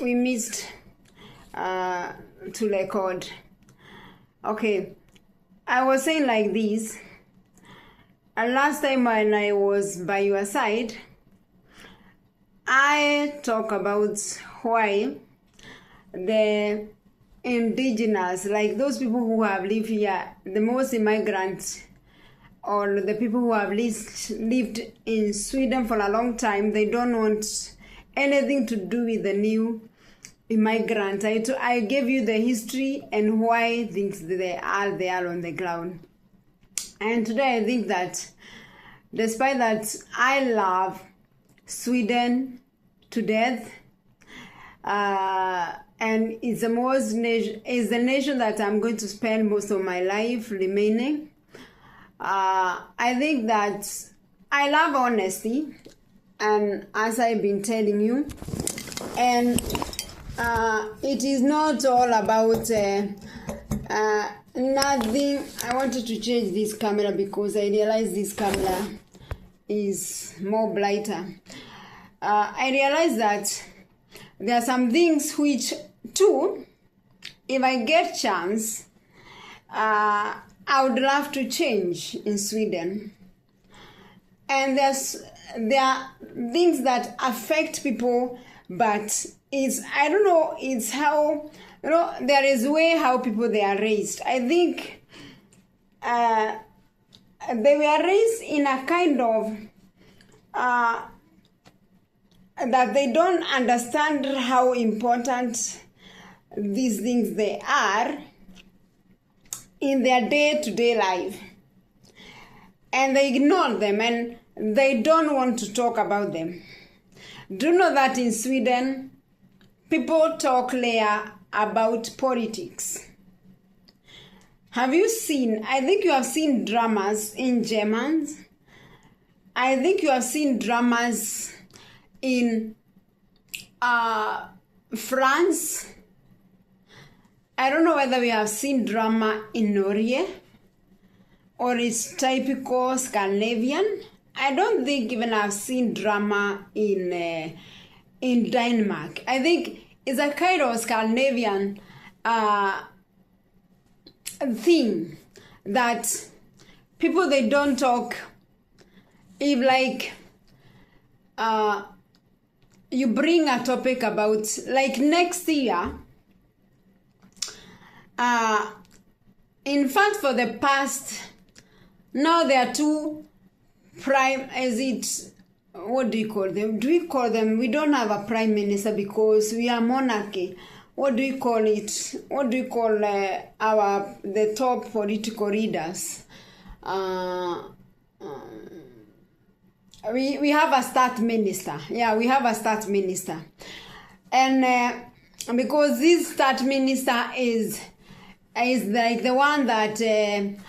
we missed to record. Okay, I was saying like this. Last time when I was by your side, I talk about why the indigenous, like those people who have lived here, the most immigrants, or the people who have lived in Sweden for a long time, they don't want anything to do with the new immigrant. I gave you the history and why things they are there on the ground. And today I think that despite that I love Sweden to death, and it's the nation that I'm going to spend most of my life remaining. I think that I love honesty, and as I've been telling you, and it is not all about nothing. I wanted to change this camera because I realized this camera is more brighter. I realized that there are some things which too, if I get chance, I would love to change in Sweden. And there are things that affect people, but it's how, there is a way how people they are raised. I think they were raised in a kind of that they don't understand how important these things they are in their day-to-day life, and they ignore them and they don't want to talk about them. Do you know that in Sweden people talk there about politics? Have you seen, I think you have seen dramas in Germans, I think you have seen dramas in France. I don't know whether we have seen drama in Norway or it's typical Scandinavian. I don't think even I've seen drama in Denmark. I think it's a kind of Scandinavian thing that people they don't talk. If like you bring a topic about like next year. In fact, for the past, now there are two what do you call them? Do we call them, we don't have a prime minister because we are monarchy. What do you call it? What do you call the top political leaders? We have a state minister. Yeah, we have a state minister. And because this state minister is like the one that in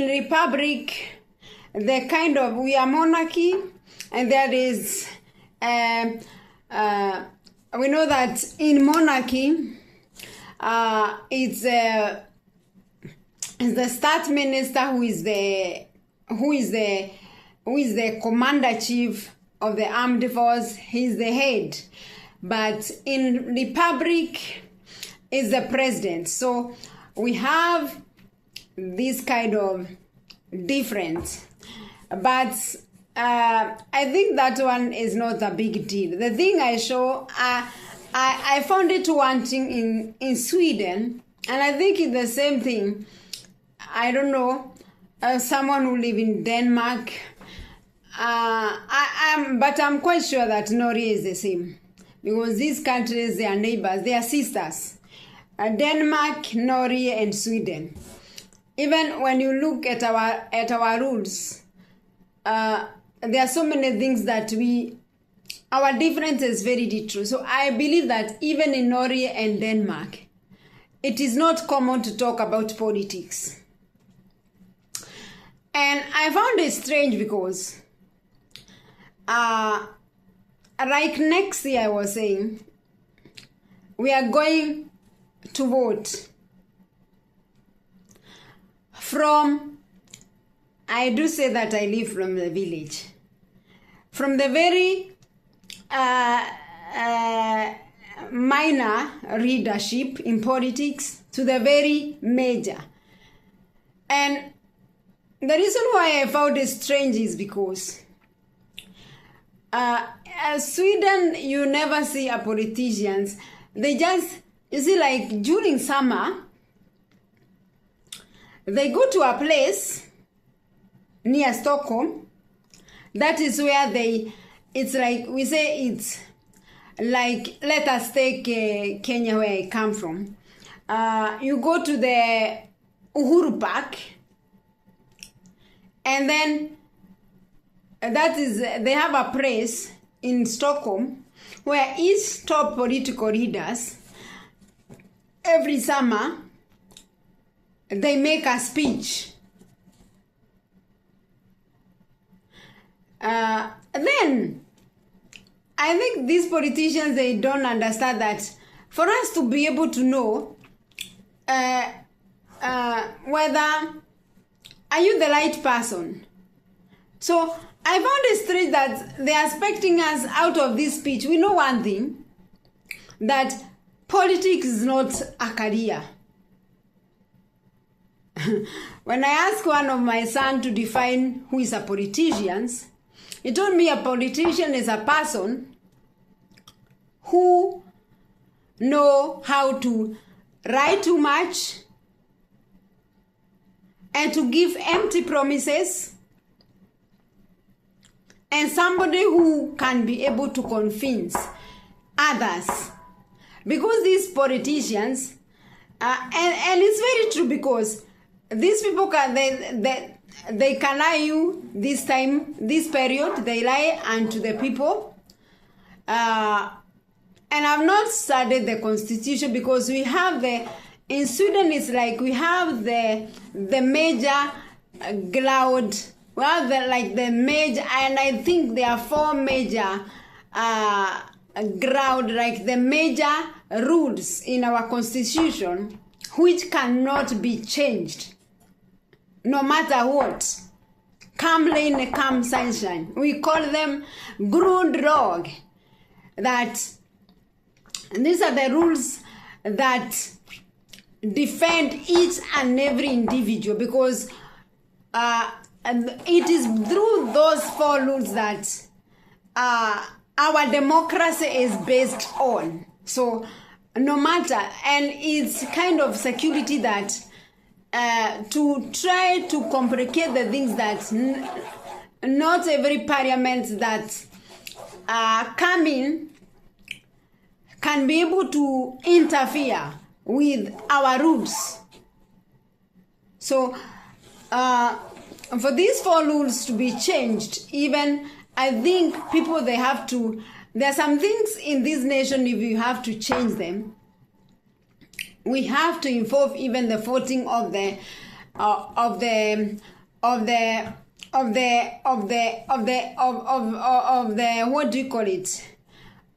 republic, the kind of, we are monarchy, and there is we know that in monarchy it's the state minister who is the commander chief of the armed force. He's the head. But in republic is the president. So we have this kind of difference. But I think that one is not a big deal. The thing I found it wanting in Sweden, and I think it's the same thing. I don't know, someone who live in Denmark, but I'm quite sure that Norway is the same. Because these countries, they are neighbors, they are sisters. Denmark, Norway, and Sweden. Even when you look at our rules, there are so many things that our difference is very true. So I believe that even in Norway and Denmark, it is not common to talk about politics. And I found it strange because like next year I was saying, we are going to vote from, I do say that I live from the village. From the very minor leadership in politics to the very major. And the reason why I found it strange is because Sweden, you never see a politicians. They just, you see, like during summer, they go to a place near Stockholm. That is where it's like, we say it's like, let us take Kenya where I come from. You go to the Uhuru Park, and then they have a place in Stockholm where each top political leaders, every summer, they make a speech. Then, I think these politicians, they don't understand that for us to be able to know whether are you the right person. So I found it strange that they are expecting us out of this speech. We know one thing, that politics is not a career. When I asked one of my sons to define who is a politician, he told me a politician is a person who know how to write too much and to give empty promises, and somebody who can be able to convince others. Because these politicians, and it's very true, because these people they can lie you this time, this period, they lie unto the people. And I've not studied the constitution, because we have in Sweden, it's like we have the major cloud, well, the major, and I think there are 4 major ground, like the major rules in our constitution, which cannot be changed, no matter what. Come rain, come sunshine. We call them grundlag. That these are the rules that defend each and every individual, because it is through those 4 rules that our democracy is based on. So no matter, and it's kind of security that to try to complicate the things that not every parliament that come in can be able to interfere with our rules. So for these 4 rules to be changed, even I think people, they have to, there are some things in this nation, if you have to change them, we have to involve even the voting of the what do you call it,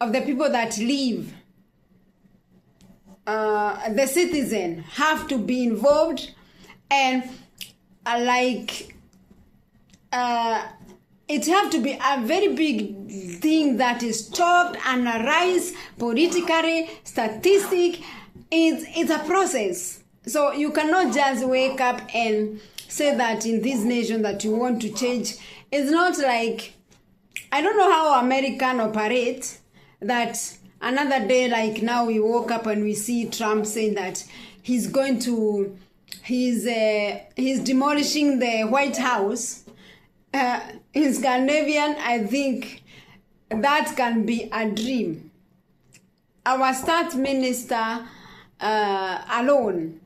of the people that live, the citizen have to be involved, and it have to be a very big thing that is talked, analyzed politically, statistic. It's a process. So you cannot just wake up and say that in this nation that you want to change. It's not like, I don't know how American operate, that another day, like now we woke up and we see Trump saying that he's going to, he's demolishing the White House. In Scandinavian, I think that can be a dream. Our state minister alone,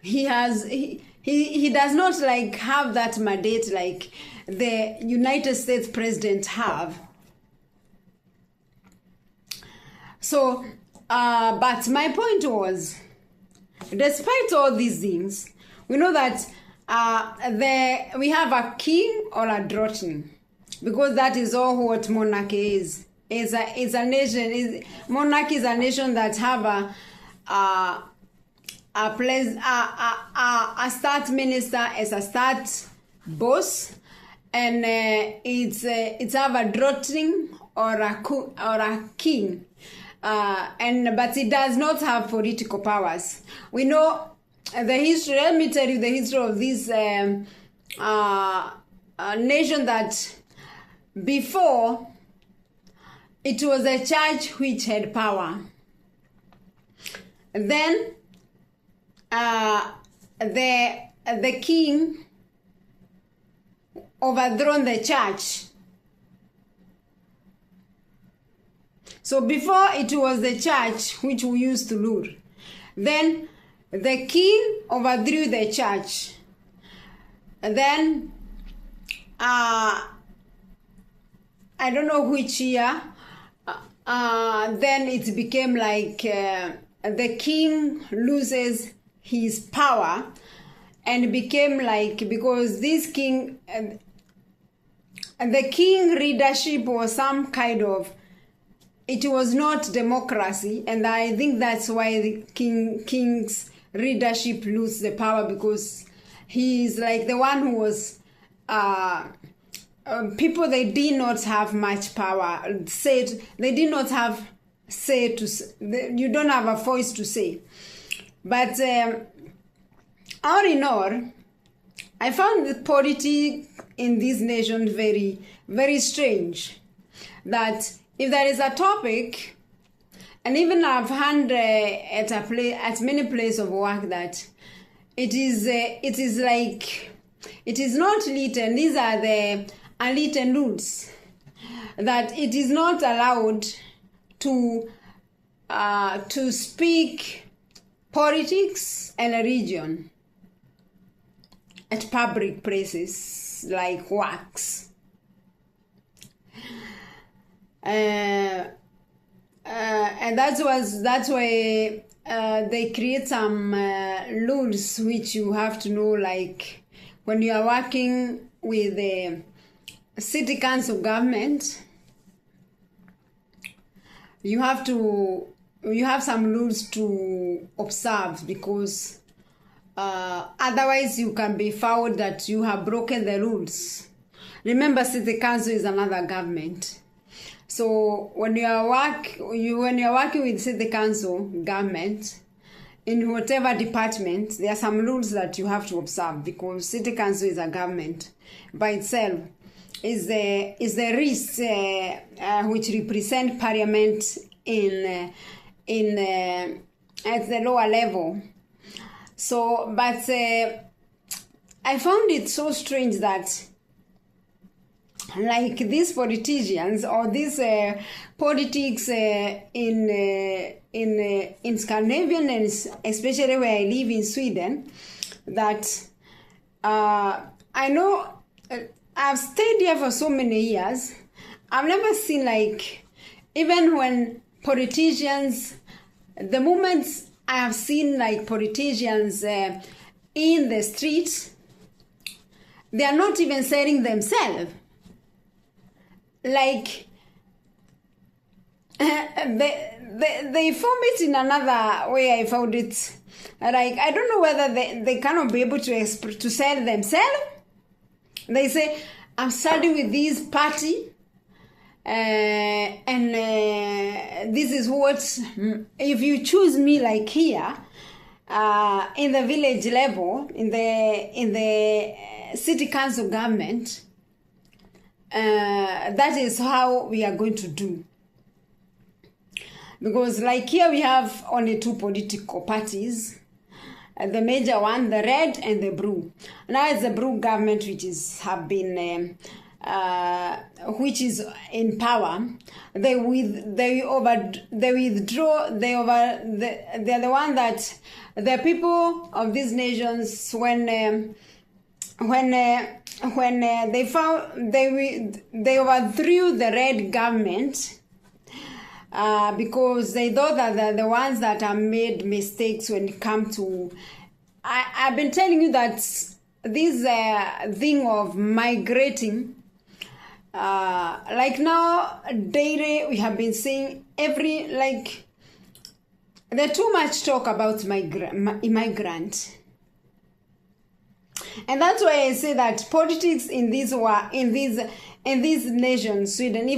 he does not like have that mandate like the United States president have. So, but my point was, despite all these things, we know that we have a king or a drottin, because that is all what monarchy is. It's a nation. Monarchy is a nation that have a state minister as a state boss, and it's have a drottin or a king, but it does not have political powers. We know the history. Let me tell you the history of this nation, that before it was a church which had power. Then the king overthrown the church. So before it was the church which we used to rule. Then the king overthrew the church. Then I don't know which year. Then it became like the king loses his power, and became like, because this king, the king leadership was some kind of, it was not democracy, and I think that's why the king's leadership lose the power, because he is like the one who was people, they did not have much power. They did not have say to. You don't have a voice to say. But all in all, I found the politics in this nation very, very strange. That if there is a topic, and even I've heard at many places of work, that it is like, it is not written. These are the unwritten rules, that it is not allowed to speak politics and religion at public places like works. And that's why they create some rules which you have to know, like when you are working with the city council government, you have some rules to observe, because otherwise you can be found that you have broken the rules. Remember, city council is another government. So when you are working with city council government, in whatever department, there are some rules that you have to observe, because city council is a government by itself. Is the risk which represent parliament at the lower level. So, but I found it so strange that, like, these politicians or these politics in Scandinavian, and especially where I live in Sweden, that I know. I've stayed here for so many years. I've never seen, like, even when politicians, the moments I have seen, like, politicians in the streets, they are not even selling themselves. Like, they form it in another way. I found it, like, I don't know whether they cannot be able to sell themselves. They say, I'm starting with this party, and this is what, if you choose me, like here, in the village level, in the city council government, that is how we are going to do. Because, like, here we have only two political parties. The major one, the red and the blue. Now it's the blue government which is in power. They're the one that the people of these nations, when they overthrew the red government. Because they thought that they're the ones that have made mistakes when it comes to... I've been telling you that this thing of migrating, like now, daily, we have been seeing there's too much talk about immigrant. And that's why I say that politics in this nation, Sweden,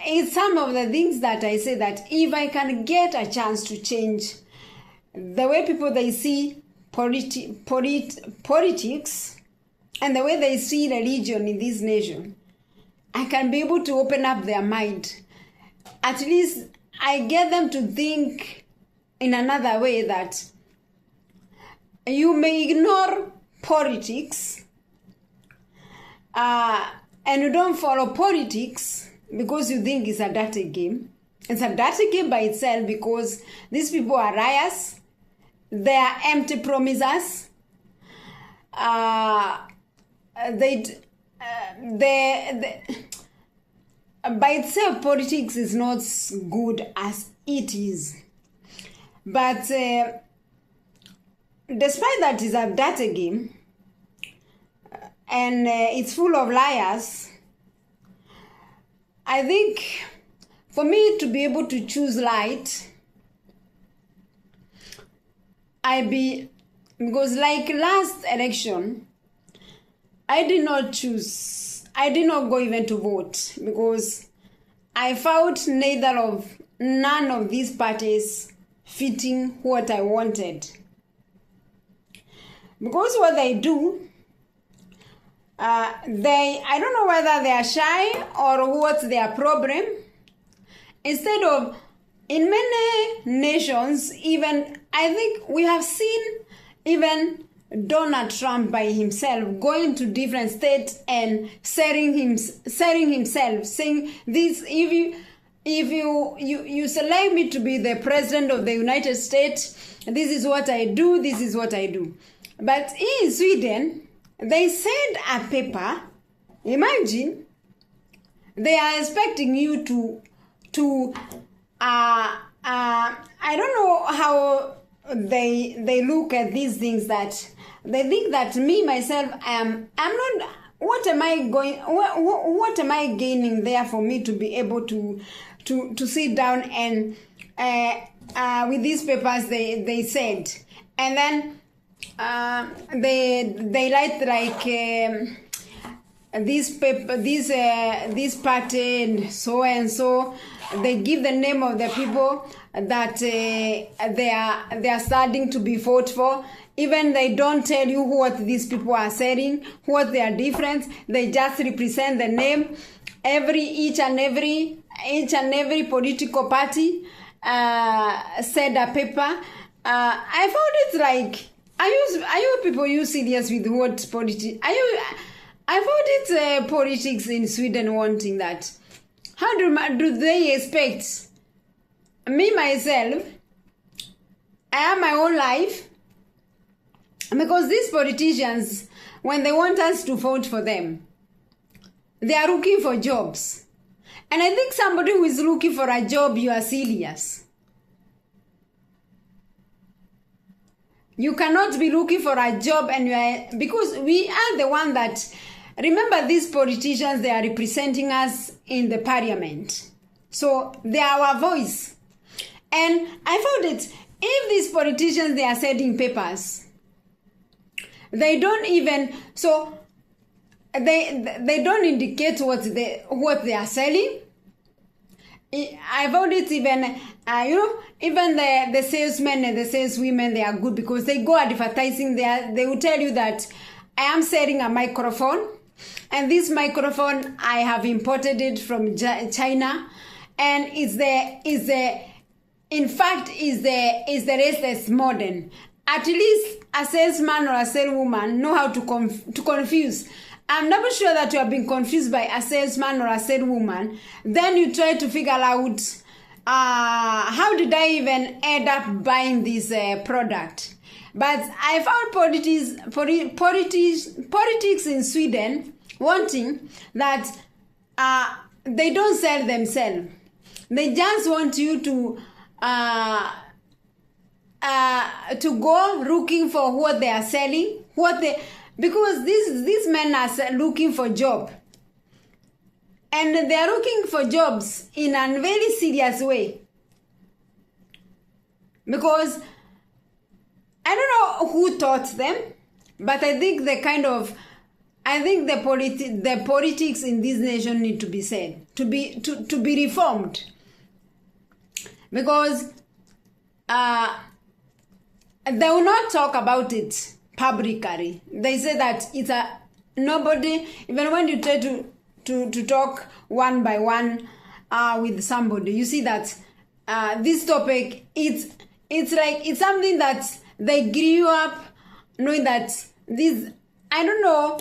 it's some of the things that I say that if I can get a chance to change the way people they see politics and the way they see religion in this nation, I can be able to open up their mind. At least I get them to think in another way, that you may ignore politics and you don't follow politics because you think it's a dirty game. It's a dirty game by itself because these people are liars. They are empty promises. By itself, politics is not good as it is. But despite that it's a dirty game and it's full of liars, I think for me to be able to choose light, because like last election, I did not go even to vote because I found none of these parties fitting what I wanted. Because what they do, I don't know whether they are shy or what's their problem. Instead of, in many nations, even, I think we have seen even Donald Trump by himself going to different states and selling himself, saying this, if you select me to be the president of the United States, this is what I do, this is what I do. But in Sweden, they send a paper. Imagine, they are expecting you to I don't know how they look at these things, that they think that me myself I'm not, what am I gaining there for me to be able to sit down and with these papers they said, and then they write like this paper, this party and so. They give the name of the people that they are starting to be fought for. Even they don't tell you what these people are saying, what their difference. They just represent the name. Each and every political party said a paper. I found it like, are you people serious with what politics? I found it politics in Sweden wanting that. How do they expect me, myself, I have my own life? Because these politicians, when they want us to vote for them, they are looking for jobs. And I think somebody who is looking for a job, you are serious. You cannot be looking for a job and because we are the one that, remember, these politicians, they are representing us in the parliament. So they are our voice. And I found it, if these politicians, they are sending papers, they don't even, so they don't indicate what they are selling. I found it even, even the salesmen and the saleswomen, they are good because they go advertising there. They will tell you that I am selling a microphone. And this microphone, I have imported it from China, and is the latest modern. At least a salesman or a saleswoman know how to confuse. I'm not sure that you have been confused by a salesman or a saleswoman. Then you try to figure out how did I even end up buying this product. But I found politics in Sweden wanting that they don't sell themselves. They just want you to go looking for what they are selling, because these men are looking for job, and they are looking for jobs in a very serious way, because I don't know who taught them, but I think the politics in this nation need to be said, to be reformed, because they will not talk about it publicly. They say that it's nobody, even when you try to talk one by one with somebody, you see that this topic, it's something that they grew up knowing that this, I don't know,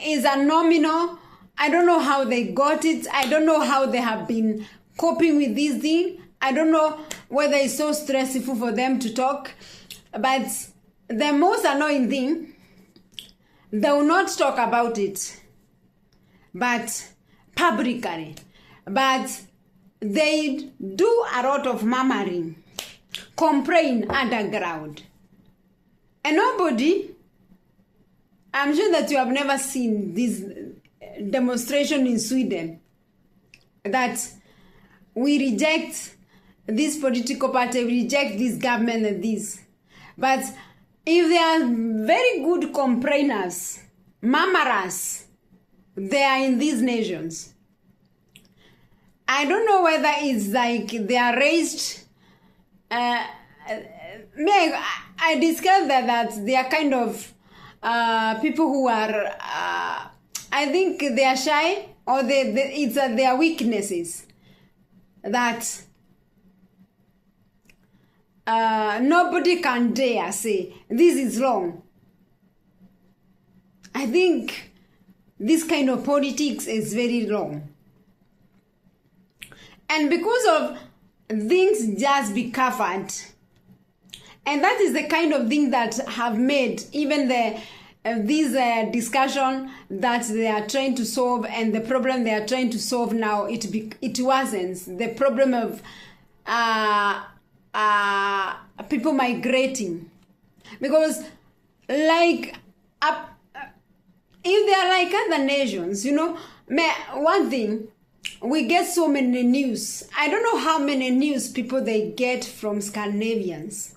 is a nominal. I don't know how they got it. I don't know how they have been coping with this thing. I don't know whether it's so stressful for them to talk. But the most annoying thing, they will not talk about it, but publicly. But they do a lot of murmuring, complain underground. And nobody, I'm sure that you have never seen this demonstration in Sweden, that we reject this political party, we reject this government and this. But if they are very good complainers, murmurers, they are in these nations. I don't know whether it's like they are raised, I describe that they are kind of people who are, I think they are shy, or it's their weaknesses that nobody can dare say this is wrong. I think this kind of politics is very wrong. And because of things just be covered, and that is the kind of thing that have made even this discussion that they are trying to solve, and the problem they are trying to solve now, it worsens the problem of people migrating. Because like if they are like other nations, you know, one thing, we get so many news. I don't know how many news people they get from Scandinavians.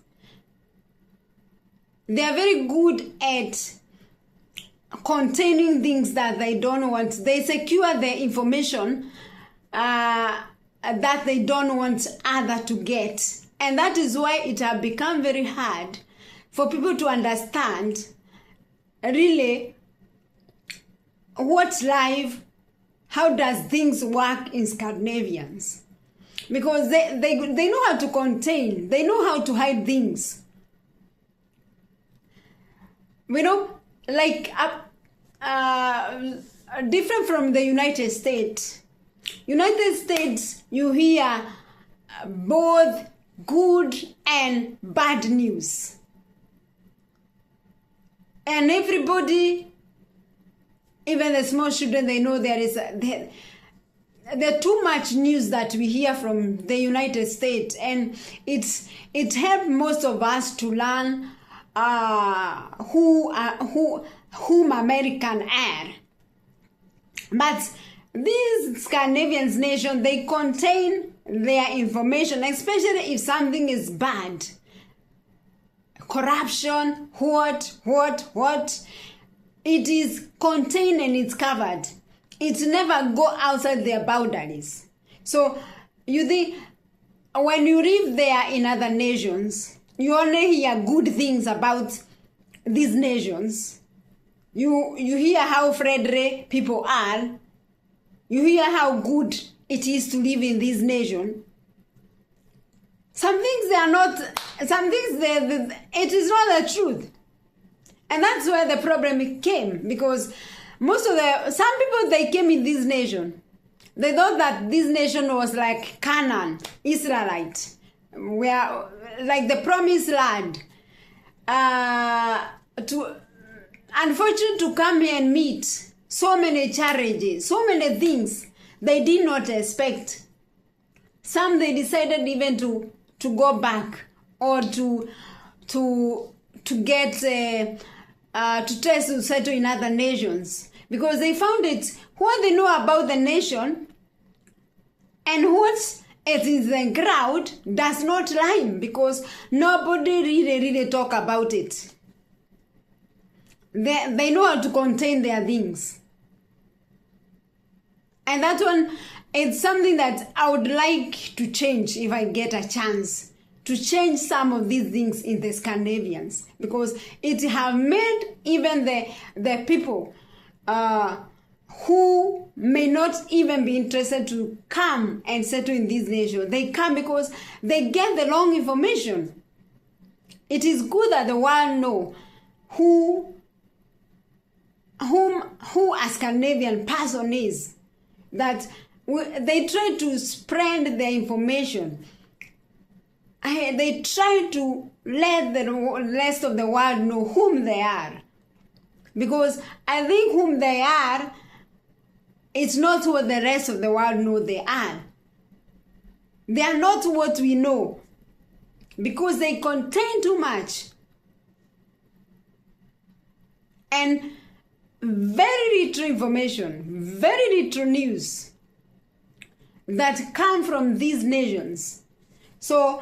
They are very good at containing things that they don't want. They secure the information that they don't want other to get. And that is why it has become very hard for people to understand really what's life, how does things work in Scandinavians. Because they know how to contain, they know how to hide things. You know, like different from the United States. United States, you hear both good and bad news. And everybody, even the small children, they know there is too much news that we hear from the United States, and it helped most of us to learn whom American are. But these Scandinavian nations, they contain their information, especially if something is bad. Corruption, what? It is contained and it's covered. It never go outside their boundaries. So you think when you live there in other nations, you only hear good things about these nations. You hear how friendly people are. You hear how good it is to live in this nation. Some things they are not, some things it is not the truth. And that's where the problem came, because some people, they came in this nation. They thought that this nation was like Canaan, Israelite, where like the promised land. Unfortunately, to come here and meet so many challenges, so many things they did not expect. Some they decided even to go back, or to get to try to settle in other nations, because they found it what they know about the nation and what it is the ground does not lie, because nobody really talk about it. They know how to contain their things. And that one, it's something that I would like to change if I get a chance to change some of these things in the Scandinavians, because it have made even the people who may not even be interested to come and settle in this nation. They come because they get the wrong information. It is good that the world know who a Scandinavian person is, that they try to spread their information. They try to let the rest of the world know whom they are. Because I think whom they are, it's not what the rest of the world know they are. They are not what we know, because they contain too much. And very little information, very little news that come from these nations. So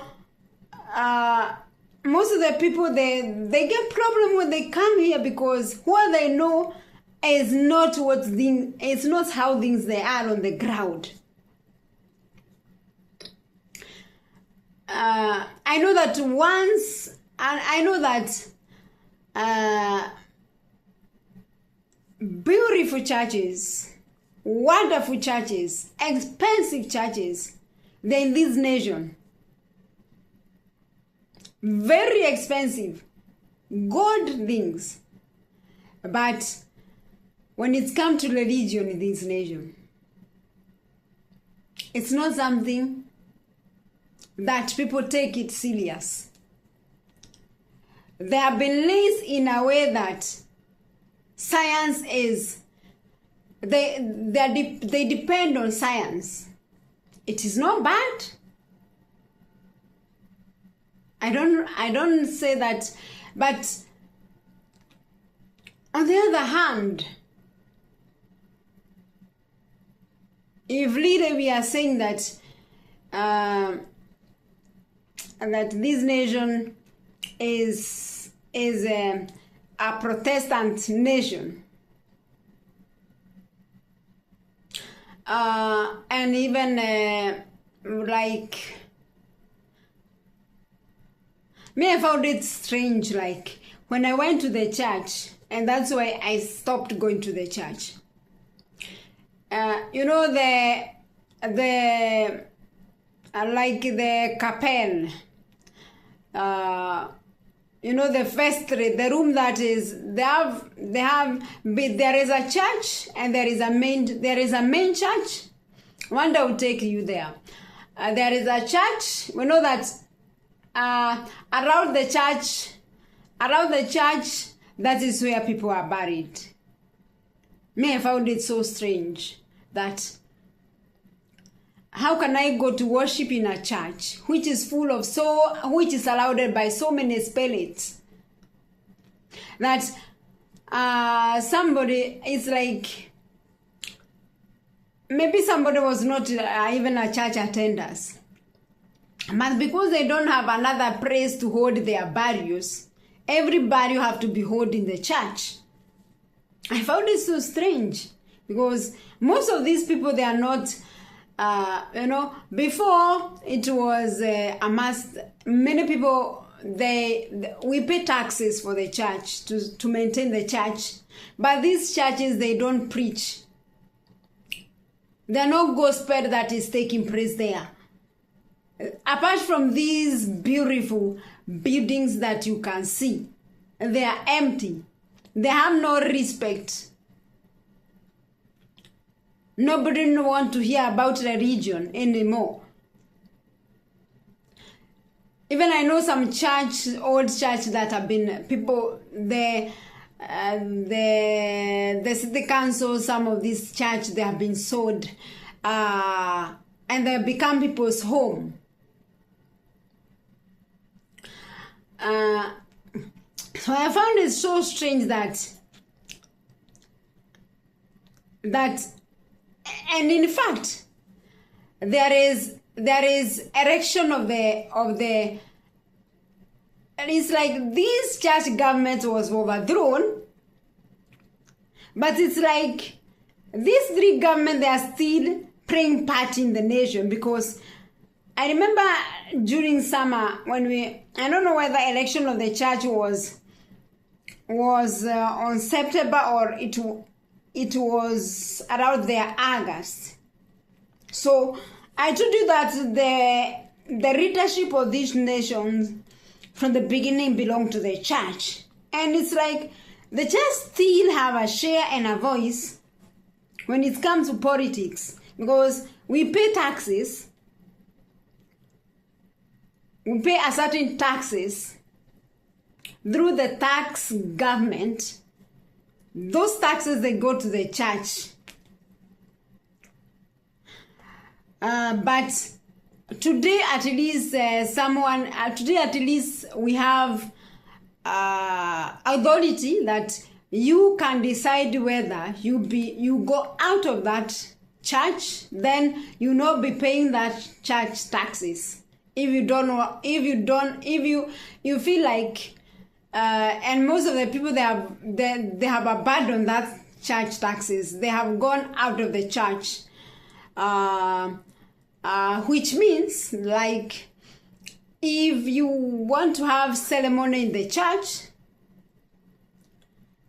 most of the people, they get problem when they come here, because what they know is not it's not how things they are on the ground. I know that beautiful churches, wonderful churches, expensive churches, they're in this nation. Very expensive, good things. But when it's come to religion in this nation, it's not something that people take it serious. They are believed in a way that science is, they depend on science. It is not bad. I don't say that, but on the other hand, if really we are saying that that this nation is a Protestant nation, and even like me, I found it strange, like when I went to the church, and that's why I stopped going to the church. You know, the like the capel, you know, the vestry, the room that is, there is a church and there is a main church. One day I will take you there. There is a church. We know that around the church, that is where people are buried. Me, I found it so strange that how can I go to worship in a church which is which is surrounded by so many spirits, that somebody is like, maybe somebody was not even a church attenders, but because they don't have another place to hold their burials, everybody have to be held in the church. I found it so strange, because most of these people, they are not, you know, before it was a must. Many people, we pay taxes for the church to maintain the church, but these churches, they don't preach. There are no gospel that is taking place there. Apart from these beautiful buildings that you can see, they are empty. They have no respect. Nobody want to hear about religion anymore. Even I know some old church that have been, people, the city council, some of these church, they have been sold, and they have become people's home. So I found it so strange that, and in fact, there is there is erection of the and it's like this church government was overthrown, but it's like these three governments, they are still playing part in the nation. Because I remember during summer when I don't know whether election of the church was on September or it was around their August. So I told you that the leadership of these nations from the beginning belonged to the church. And it's like the church still have a share and a voice when it comes to politics, because we pay taxes, we pay a certain taxes through the tax government. Those taxes, they go to the church. But today at least we have authority that you can decide whether you go out of that church, then you not be paying that church taxes. If you feel like and most of the people they have abandoned that church taxes, they have gone out of the church, which means like if you want to have ceremony in the church,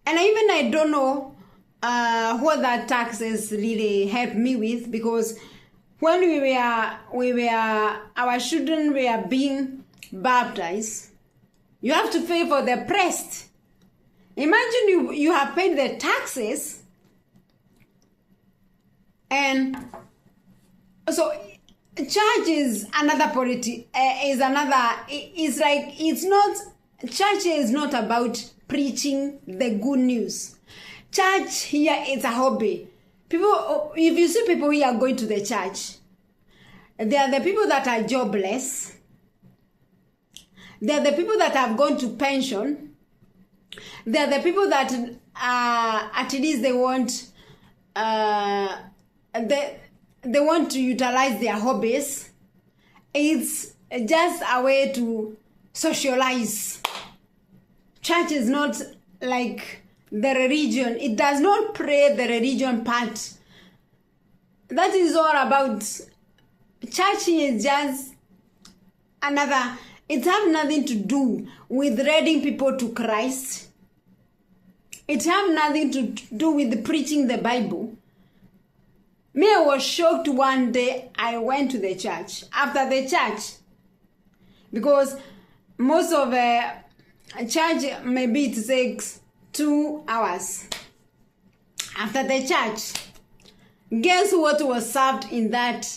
and I don't know what that taxes really helped me with, because when our children were being baptized, you have to pay for the priest. Imagine you have paid the taxes, and so church is another church is not about preaching the good news. Church here is a hobby. People, if you see people here going to the church, they are the people that are jobless. They are the people that have gone to pension. They are the people that at least they want they want to utilize their hobbies. It's just a way to socialize. Church is not like the religion. It does not play the religion part. That is all about. Church is just another. It has nothing to do with leading people to Christ. It has nothing to do with preaching the Bible. Me, I was shocked one day. I went to the church. After the church, because most of the church, maybe it takes 2 hours. After the church, guess what was served in that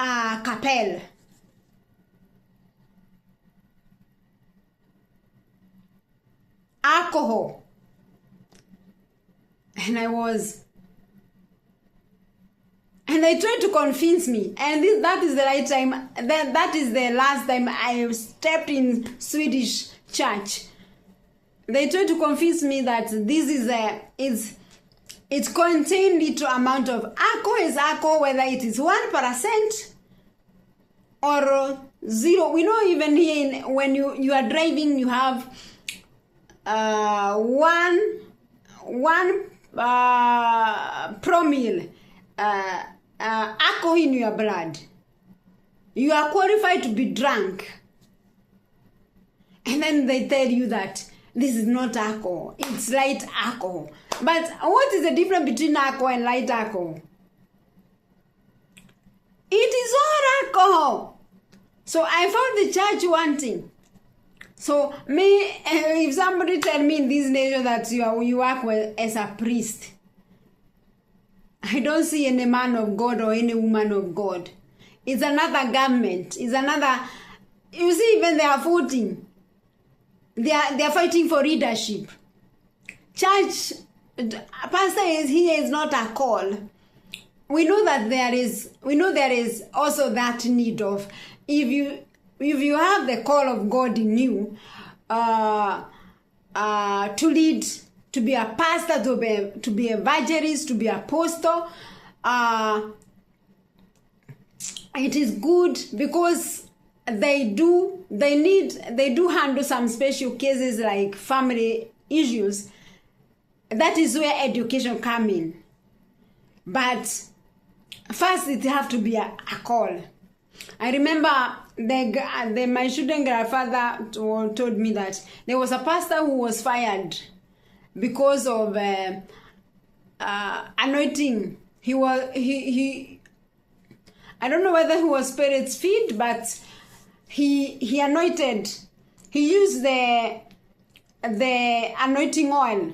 chapel? Alcohol. And they tried to convince me, and that is the right time. That is the last time I stepped in Swedish church. They tried to convince me that this it contains little amount of alcohol. Is alcohol, whether it is 1% or 0. We know even here when you are driving, you have one promille alcohol in your blood. You are qualified to be drunk. And then they tell you that this is not alcohol, it's light alcohol. But what is the difference between alcohol and light alcohol? It is all alcohol. So I found the church wanting. So me, if somebody tell me in this nation that you work as a priest, I don't see any man of God or any woman of God. It's another government. It's another. You see, even they are voting. They are fighting for leadership. Church, pastor is not a call. We know that there is also that need of, if you have the call of God in you, to lead, to be a pastor, to be evangelist, to be apostle, it is good because they do handle some special cases like family issues. That is where education come in. But first it have to be a call. I remember my student grandfather told me that there was a pastor who was fired because of anointing. I don't know whether he was spirit filled, but he anointed. He used the anointing oil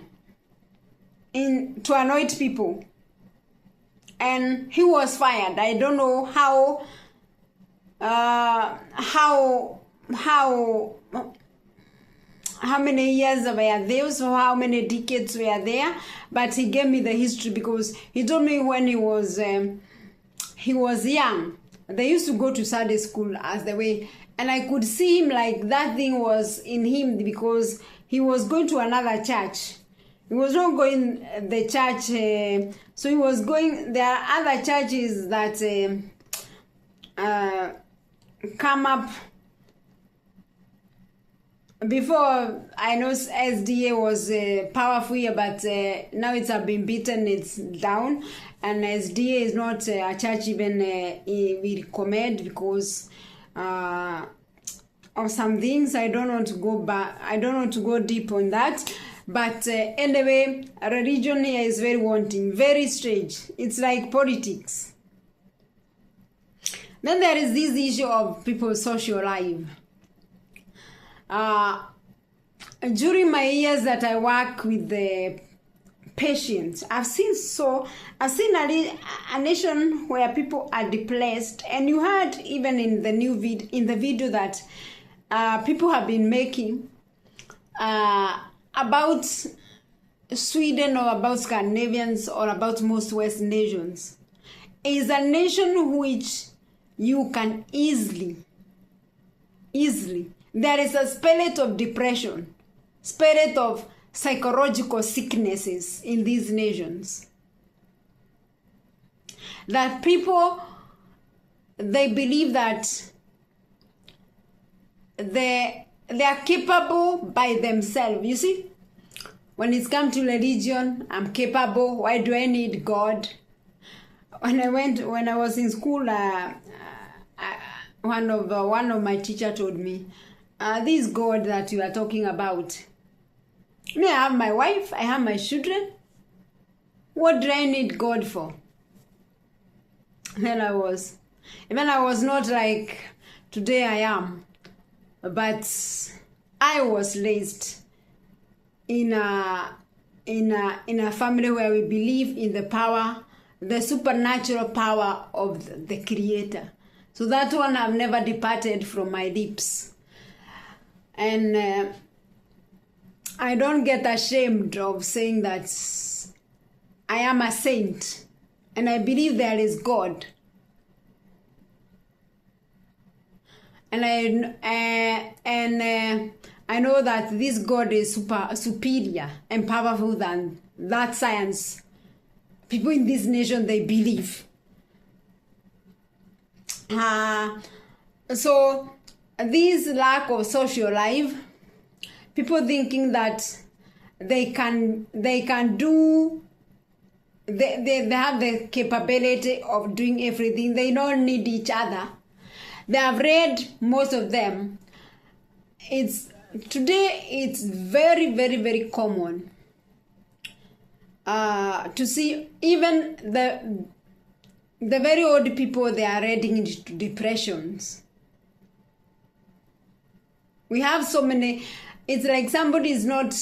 to anoint people, and he was fired. I don't know how many years were there, so how many decades were there, but he gave me the history because he told me when he was young, they used to go to Sunday school as the way, and I could see him like that thing was in him because he was going to another church. He was not going the church, so he was going, there are other churches that come up. Before, I know SDA was powerful here, but now it's been beaten, it's down. And SDA is not a church even we recommend because of some things. I don't want to go back. I don't want to go deep on that. But anyway, religion here is very wanting, very strange. It's like politics. Then there is this issue of people's social life. During my years that I work with the patients, I've seen a nation where people are displaced, and you heard even in the video that people have been making about Sweden or about Scandinavians or about most West nations. Is a nation which you can easily, there is a spirit of depression, spirit of psychological sicknesses in these nations. That people, they believe that they are capable by themselves. You see, when it's come to religion, I'm capable. Why do I need God? When I was in school, one of my teacher told me, this God that you are talking about, me, I have my wife, I have my children. What do I need God for? Then I was not like today I am, but I was raised in a family where we believe in the power, the supernatural power of the Creator. So that one I've never departed from my lips. And I don't get ashamed of saying that I am a saint and I believe there is God. And I know that this God is superior and powerful than that science people in this nation, they believe. So this lack of social life, people thinking that they have the capability of doing everything. They don't need each other. They have read, most of them. Today it's very, very, very common to see even the very old people, they are heading into depressions. We have so many. It's like somebody is not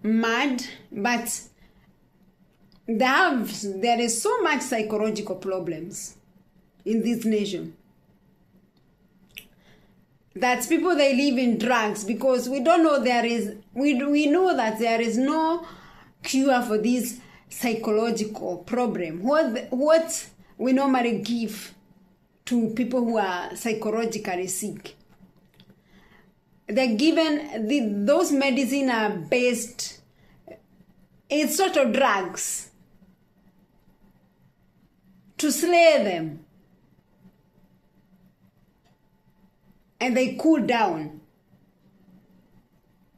mad, but there is so much psychological problems in this nation. That's people, they live in drugs because we don't know we know that there is no cure for this psychological problem. What we normally give to people who are psychologically sick, they're given, those medicine are based, it's sort of drugs to slay them. and they cool down.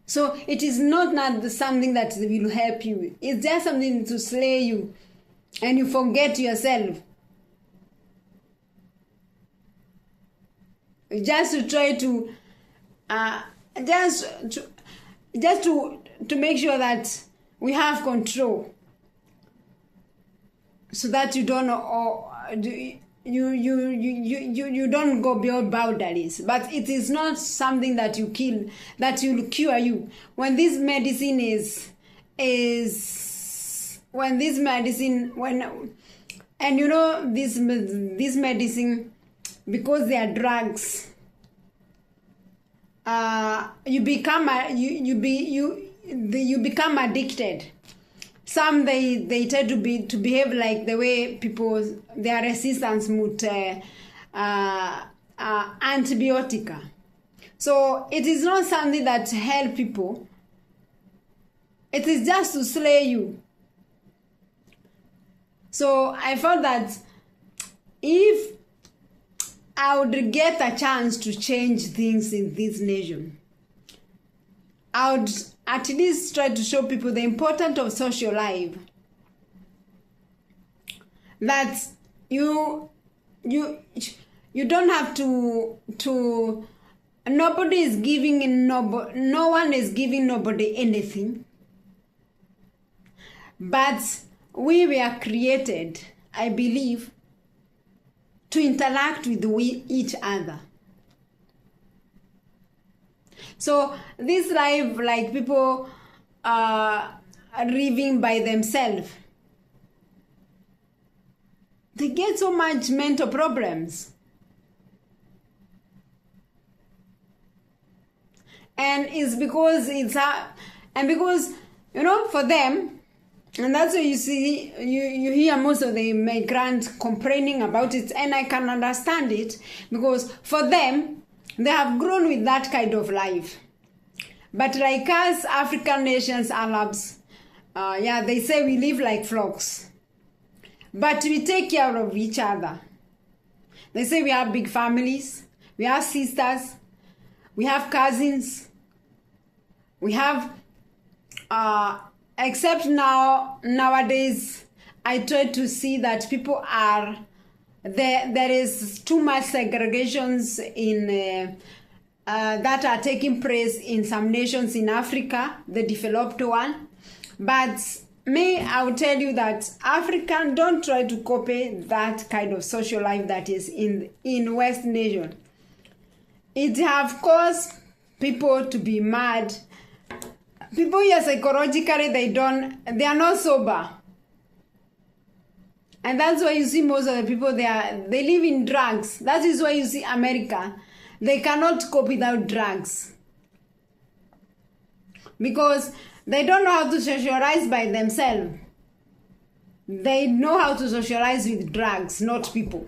So it is not something that will help you. It's just something to slay you, and you forget yourself. Just to try to, just to make sure that we have control, so that you don't you don't go beyond boundaries. But it is not something that you kill, that will cure you. When this medicine and you know this medicine, because they are drugs, you become addicted. Some they tend to behave like the way people, their resistance with antibiotic. So it is not something that help people. It is just to slay you. So I felt that if I would get a chance to change things in this nation, I would at least try to show people the importance of social life. That you don't have to nobody is giving no one is giving nobody anything. But we were created, I believe, to interact with each other. So this life, like people are living by themselves, they get so much mental problems. And it's because because, you know, for them, and that's why you see, you hear most of the migrants complaining about it, and I can understand it, because for them, they have grown with that kind of life. But like us, African nations, Arabs, they say we live like flocks. But we take care of each other. They say we have big families, we have sisters, we have cousins, we have, except nowadays, I try to see that people are, there is too much segregations in that are taking place in some nations in Africa, the developed one. But I will tell you that African don't try to copy that kind of social life that is in West nation. It have caused people to be mad. People here psychologically, they are not sober. And that's why you see most of the people they live in drugs. That is why you see America, they cannot cope without drugs. Because they don't know how to socialize by themselves. They know how to socialize with drugs, not people.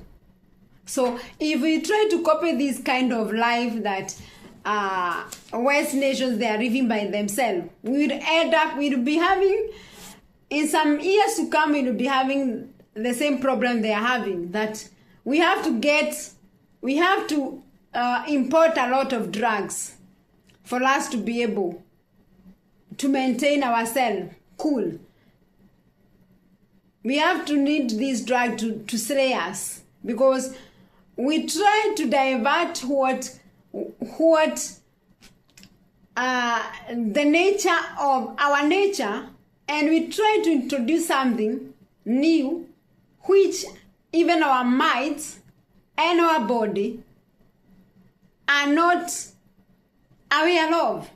So if we try to copy this kind of life that West nations, they are living by themselves, we'll be having, in some years to come, we'll be having the same problem they are having, that we have to import a lot of drugs for us to be able to maintain ourselves cool. We have to need this drug to slay us, because we try to divert the nature of our nature, and we try to introduce something new, which even our minds and our body are not aware of.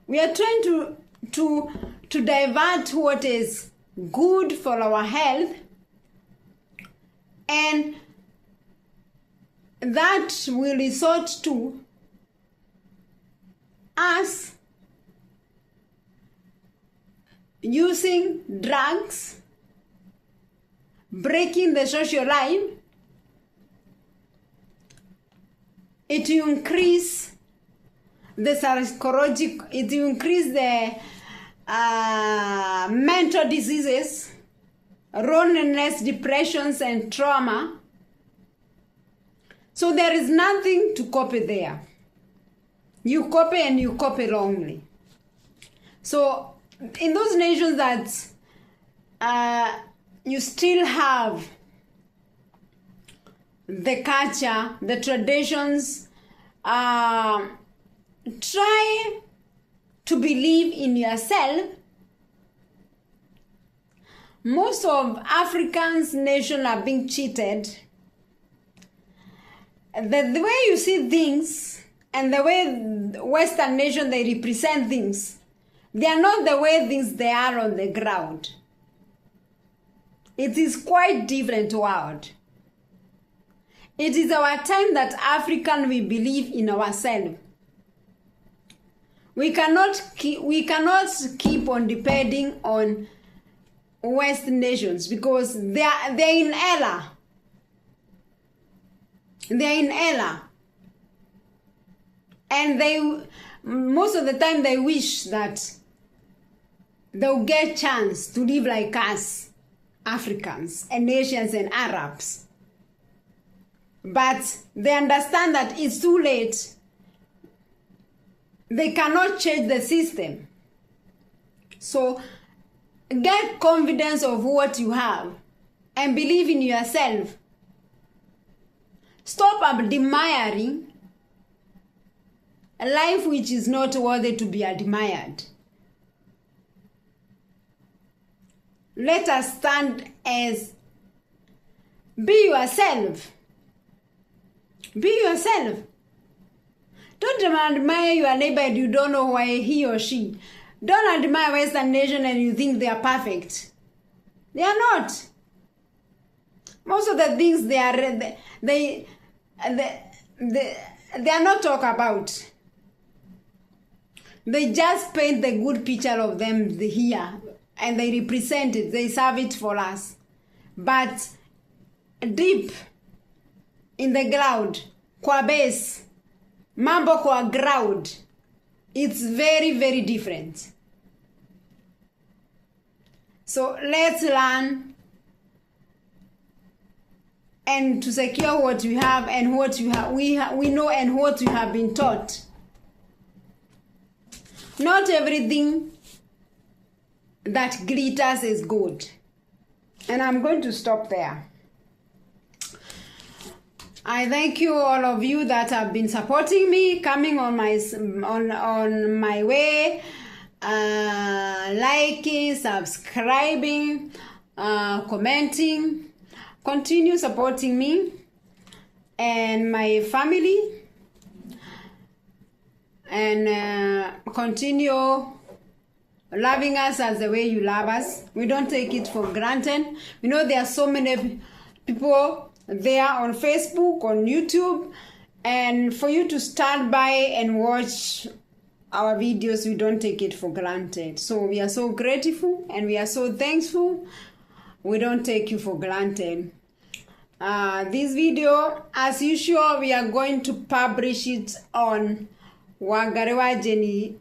We are trying to divert what is good for our health, and that will resort to us using drugs, breaking the social life. It will increase the psychological, it will increase the mental diseases, loneliness, depressions, and trauma. So there is nothing to copy there. You copy and you copy wrongly. So in those nations that you still have the culture, the traditions, try to believe in yourself. Most of Africans' nations are being cheated. The way you see things and the way Western nations, they represent things, they are not the way things they are on the ground. It is quite different world. It is our time that African we believe in ourselves. We cannot keep on depending on Western nations because they're in error. They're in error. And most of the time they wish that they'll get chance to live like us, Africans and Asians and Arabs. But they understand that it's too late. They cannot change the system. So get confidence of what you have and believe in yourself. Stop admiring a life which is not worthy to be admired. Let us stand as be yourself. Be yourself. Don't admire your neighbor and you don't know why he or she. Don't admire Western nation and you think they are perfect. They are not. Most of the things they are not talk about. They just paint the good picture of them here and they represent it. They serve it for us. But deep in the ground, kwa base, mambo kwa ground, it's very, very different. So let's learn and to secure what we have and what we know and what we have been taught. Not everything that glitters is good. And I'm going to stop there. I thank you all of you that have been supporting me, coming on my way, liking, subscribing, commenting. Continue supporting me and my family, and continue loving us as the way you love us. We don't take it for granted. We know there are so many people there on Facebook, on YouTube, and for you to stand by and watch our videos, we don't take it for granted. So we are so grateful and we are so thankful. We don't take you for granted. This video, as usual, we are going to publish it on Wagarewa Jenny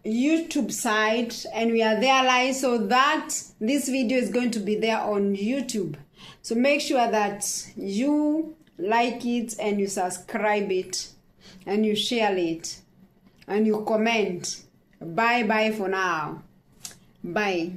YouTube site, and we are there live, so that this video is going to be there on YouTube. So make sure that you like it and you subscribe it and you share it and you comment. Bye bye for now. Bye.